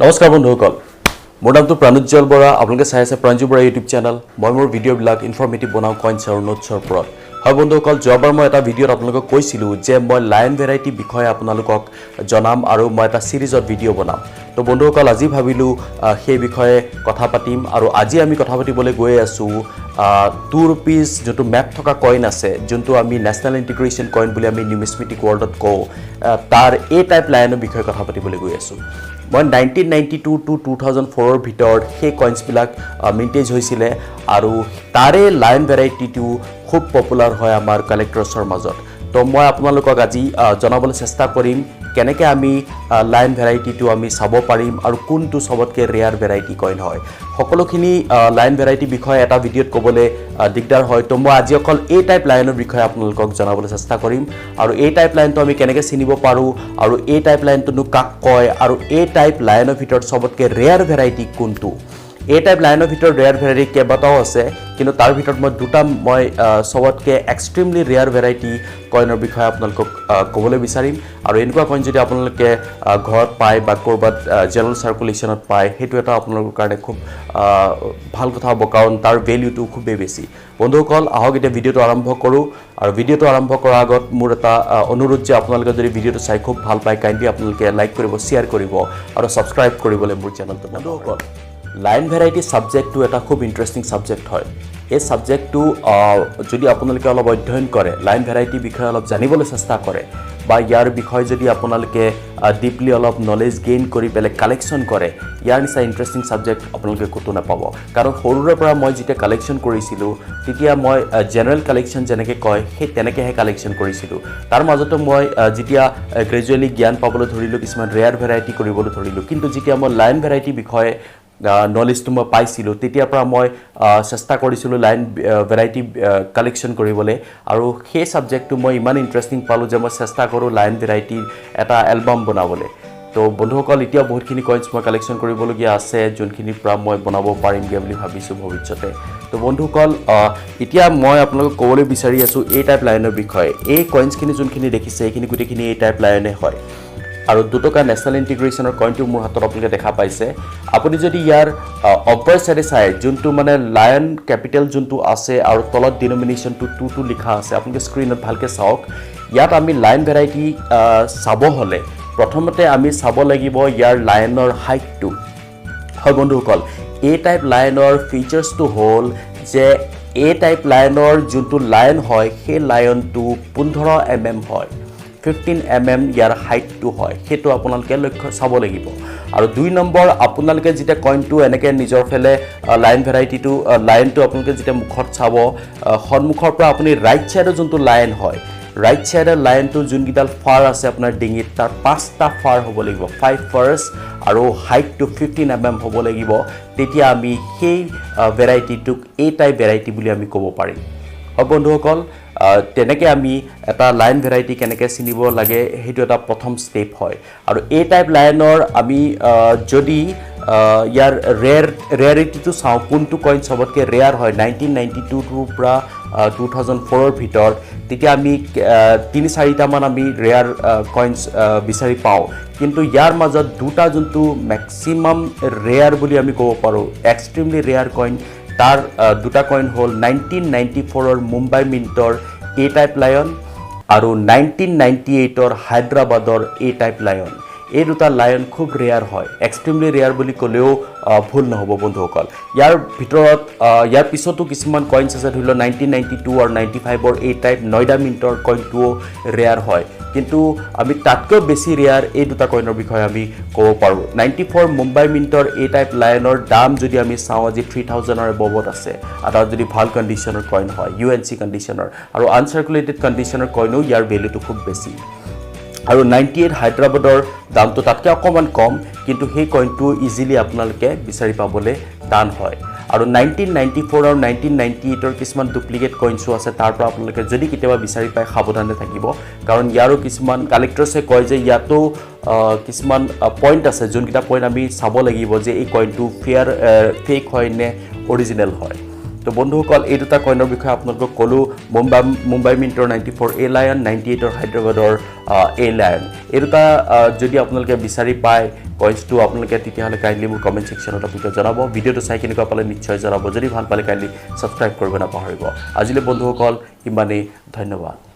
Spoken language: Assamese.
নমস্কাৰ বন্ধুসকল মোৰ নামটো প্ৰাণুজ্জ্বল বৰা আপোনালোকে চাই আছে প্ৰাঞ্জু বৰা ইউটিউব চেনেল মই মোৰ ভিডিঅ'বিলাক ইনফৰ্মেটিভ বনাওঁ কইনছ আৰু নোটছৰ ওপৰত হয় বন্ধুসকল যোৱাবাৰ মই এটা ভিডিঅ'ত আপোনালোকক কৈছিলোঁ যে মই লায়ন ভেৰাইটি বিষয়ে আপোনালোকক জনাম আৰু মই এটা সিৰিজত ভিডিঅ' বনাম তো বন্ধুসকল আজি ভাবিলোঁ সেই বিষয়ে কথা পাতিম আৰু আজি আমি কথা পাতিবলৈ গৈ আছোঁ 2 rupees যোনটো মেপ থকা কইন আছে যোনটো আমি নেশ্যনেল ইণ্টিগ্ৰেশ্যন কইন বুলি আমি নিউমিছমেটিক ৱৰ্ল্ডত কওঁ তাৰ এই টাইপ লায়নৰ বিষয়ে কথা পাতিবলৈ গৈ আছোঁ মই 1992 টু 2004 ভিতৰত সেই কইনছবিলাক মিণ্টেজ হৈছিলে আৰু তাৰে লায়ন ভেৰাইটিটো খুব পপুলাৰ হয় আমাৰ কালেক্টৰ্ছৰ মাজত তো মই আপোনালোকক আজি জনাবলৈ চেষ্টা কৰিম কেনেকৈ আমি লায়ন ভেৰাইটিটো আমি চাব পাৰিম আৰু কোনটো সবতকৈ ৰেয়াৰ ভেৰাইটি কইন হয় সকলোখিনি লায়ন ভেৰাইটি বিষয়ে এটা ভিডিঅ'ত ক'বলৈ দিগদাৰ হয় তো মই আজি অকল এই টাইপ লায়নৰ বিষয়ে আপোনালোকক জনাবলৈ চেষ্টা কৰিম আৰু এই টাইপ লায়নটো আমি কেনেকৈ চিনিব পাৰোঁ আৰু এই টাইপ লায়নটোনো কাক কয় আৰু এই টাইপ লায়নৰ ভিতৰত সবতকৈ ৰেয়াৰ ভেৰাইটি কোনটো এই টাইপ লায়নৰ ভিতৰত ৰেয়াৰ ভেৰাইটি কেইবাটাও আছে কিন্তু তাৰ ভিতৰত মই দুটা মই সবতকৈ এক্সট্ৰিমলি ৰেয়াৰ ভেৰাইটি কইনৰ বিষয়ে আপোনালোকক ক'বলৈ বিচাৰিম আৰু এনেকুৱা কইন যদি আপোনালোকে ঘৰত পায় বা ক'ৰবাত জেনেৰেল চাৰ্কুলেশ্যনত পায় সেইটো এটা আপোনালোকৰ কাৰণে খুব ভাল কথা হ'ব কাৰণ তাৰ ভেলিউটো খুবেই বেছি বন্ধুসকল আহক এতিয়া ভিডিঅ'টো আৰম্ভ কৰোঁ আৰু ভিডিঅ'টো আৰম্ভ কৰাৰ আগত মোৰ এটা অনুৰোধ যে আপোনালোকে যদি ভিডিঅ'টো চাই খুব ভাল পায় কাইণ্ডলি আপোনালোকে লাইক কৰিব শ্বেয়াৰ কৰিব আৰু ছাবস্ক্ৰাইব কৰিবলৈ মোৰ চেনেলটো বন্ধুসকল লায়ন ভেৰাইটি সাবজেক্টটো এটা খুব ইণ্টাৰেষ্টিং সাবজেক্ট হয় এই সাবজেক্টটো যদি আপোনালোকে অলপ অধ্যয়ন কৰে লায়ন ভেৰাইটি বিষয়ে অলপ জানিবলৈ চেষ্টা কৰে বা ইয়াৰ বিষয়ে যদি আপোনালোকে ডিপলি অলপ নলেজ গেইন কৰি পেলাই কালেকশ্যন কৰে ইয়াৰ নিচিনা ইণ্টাৰেষ্টিং সাবজেক্ট আপোনালোকে ক'তো নাপাব কাৰণ সৰুৰে পৰা মই যেতিয়া কালেকশ্যন কৰিছিলোঁ তেতিয়া মই জেনেৰেল কালেকশ্যন যেনেকৈ কয় সেই তেনেকৈহে কালেকশ্যন কৰিছিলোঁ তাৰ মাজতো মই যেতিয়া গ্ৰেজুৱেলি জ্ঞান পাবলৈ ধৰিলোঁ কিছুমান ৰেয়াৰ ভেৰাইটি কৰিবলৈ ধৰিলোঁ কিন্তু যেতিয়া মই লায়ন ভেৰাইটি বিষয়ে নলেজটো মই পাইছিলোঁ তেতিয়াৰ পৰা মই চেষ্টা কৰিছিলোঁ লায়ন ভেৰাইটি কালেকশ্যন কৰিবলৈ আৰু সেই ছাবজেক্টটো মই ইমান ইণ্টাৰেষ্টিং পালোঁ যে মই চেষ্টা কৰোঁ লায়ন ভেৰাইটিৰ এটা এলবাম বনাবলৈ তো বন্ধুসকল এতিয়া বহুতখিনি কইনছ মই কালেকশ্যন কৰিবলগীয়া আছে যোনখিনিৰ পৰা মই বনাব পাৰিমগৈ বুলি ভাবিছোঁ ভৱিষ্যতে তো বন্ধুসকল এতিয়া মই আপোনালোকক ক'বলৈ বিচাৰি আছোঁ এই টাইপ লায়নৰ বিষয়ে এই কইনছখিনি যোনখিনি দেখিছে এইখিনি গোটেইখিনি এই টাইপ লায়নে হয় আৰু দুটকা নেশ্যনেল ইণ্টিগ্ৰেশ্যনৰ কইনটো মোৰ হাতত আপোনালোকে দেখা পাইছে আপুনি যদি ইয়াৰ অপাৰ চাইডে চাই যোনটো মানে লায়ন কেপিটেল যোনটো আছে আৰু তলত ডিনমিনেশ্যনটো 2 লিখা আছে আপোনালোকে স্ক্ৰীনত ভালকৈ চাওক ইয়াত আমি লায়ন ভেৰাইটি চাব হ'লে প্ৰথমতে আমি চাব লাগিব ইয়াৰ লায়নৰ হাইটটো হয় বন্ধুসকল এই টাইপ লায়নৰ ফিচাৰ্ছটো হ'ল যে এই টাইপ লায়নৰ যোনটো লায়ন হয় সেই লায়নটো 15 mm হয় 15 mm ইয়াৰ হাইটটো হয় সেইটো আপোনালোকে লক্ষ্য চাব লাগিব আৰু 2 নম্বৰ আপোনালোকে যেতিয়া কইনটো এনেকৈ নিজৰ ফেলে লায়ন ভেৰাইটিটো লায়নটো আপোনালোকে যেতিয়া মুখত চাব সন্মুখৰ পৰা আপুনি ৰাইট চাইডৰ যোনটো লায়ন হয় ৰাইট চাইডৰ লায়নটো যোনকেইডাল ফাৰ আছে আপোনাৰ ডিঙিত তাৰ 5টা ফাৰ হ'ব লাগিব 5 ফাৰ্ছ আৰু হাইটটো 15 mm হ'ব লাগিব তেতিয়া আমি সেই ভেৰাইটিটোক এই টাইপ ভেৰাইটি বুলি আমি ক'ব পাৰিম হয় বন্ধুসকল তেনেকৈ আমি এটা লায়ন ভেৰাইটি কেনেকৈ চিনিব লাগে সেইটো এটা প্ৰথম ষ্টেপ হয় আৰু এই টাইপ লায়নৰ আমি যদি ইয়াৰ ৰেয়াৰিটিটো চাওঁ কোনটো কইন সবতকৈ ৰেয়াৰ হয় 1992 পৰা 2004 ভিতৰত তেতিয়া আমি 3-4টামান আমি ৰেয়াৰ কইনছ বিচাৰি পাওঁ কিন্তু ইয়াৰ মাজত দুটা যোনটো মেক্সিমাম ৰেয়াৰ বুলি আমি ক'ব পাৰোঁ এক্সট্ৰিমলি ৰেয়াৰ কইন তাৰ দুটা কইন হ'ল 1994 মুম্বাই মিণ্টৰ এ টাইপ লায়ন আৰু 1998 হায়দৰাবাদৰ এ টাইপ লায়ন এই দুটা লায়ন খুব ৰেয়াৰ হয় এক্সট্ৰিমলি ৰেয়াৰ বুলি ক'লেও ভুল নহ'ব বন্ধুসকল ইয়াৰ ভিতৰত ইয়াৰ পিছতো কিছুমান কইনছ আছে ধৰি লওক 1992 আৰু 95 এই টাইপ নয়ডা মিণ্টৰ কইনটোও ৰেয়াৰ হয় কিন্তু আমি তাতকৈ বেছি ৰেয়াৰ এই দুটা কইনৰ বিষয়ে আমি ক'ব পাৰোঁ 94 মুম্বাই মিণ্টৰ এই টাইপ লায়নৰ দাম যদি আমি চাওঁ আজি 3000ৰ এবভত আছে আৰু যদি ভাল কণ্ডিশ্যনৰ কইন হয় UNC কণ্ডিশ্যনৰ আৰু আনচাৰ্কুলেটেড কণ্ডিশ্যনৰ কইনো ইয়াৰ ভেলুটো খুব বেছি আৰু 98 হায়দৰাবাদৰ দামটো তাতকৈ অকণমান কম কিন্তু সেই কইনটো ইজিলি আপোনালোকে বিচাৰি পাবলৈ টান হয় আৰু 1994 আৰু 1998 কিছুমান ডুপ্লিকেট কইনছো আছে তাৰ পৰা আপোনালোকে যদি কেতিয়াবা বিচাৰি পায় সাৱধানে থাকিব কাৰণ ইয়াৰো কিছুমান কালেক্টৰ্ছে কয় যে ইয়াতো কিছুমান পইণ্ট আছে যোনকেইটা পইণ্ট আমি চাব লাগিব যে এই কইনটো ফেক হয় নে অৰিজিনেল হয় তো বন্ধুসকল এই দুটা কইনৰ বিষয়ে আপোনালোকক ক'লো মুম্বাই মিণ্টৰ 94 এ লায়ন 98ৰ হায়দৰাবাদৰ এ লায়ন এই দুটা যদি আপোনালোকে বিচাৰি পায় কইন্সটো আপোনালোকে তেতিয়াহ'লে কাইণ্ডলি মোৰ কমেণ্ট ছেকশ্যনত আপোনালোকে জনাব ভিডিঅ'টো চাই কেনেকুৱা পালে নিশ্চয় জনাব যদি ভাল পালে কাইণ্ডলি ছাবস্ক্ৰাইব কৰিব নাপাহৰিব আজিলৈ বন্ধুসকল ইমানেই ধন্যবাদ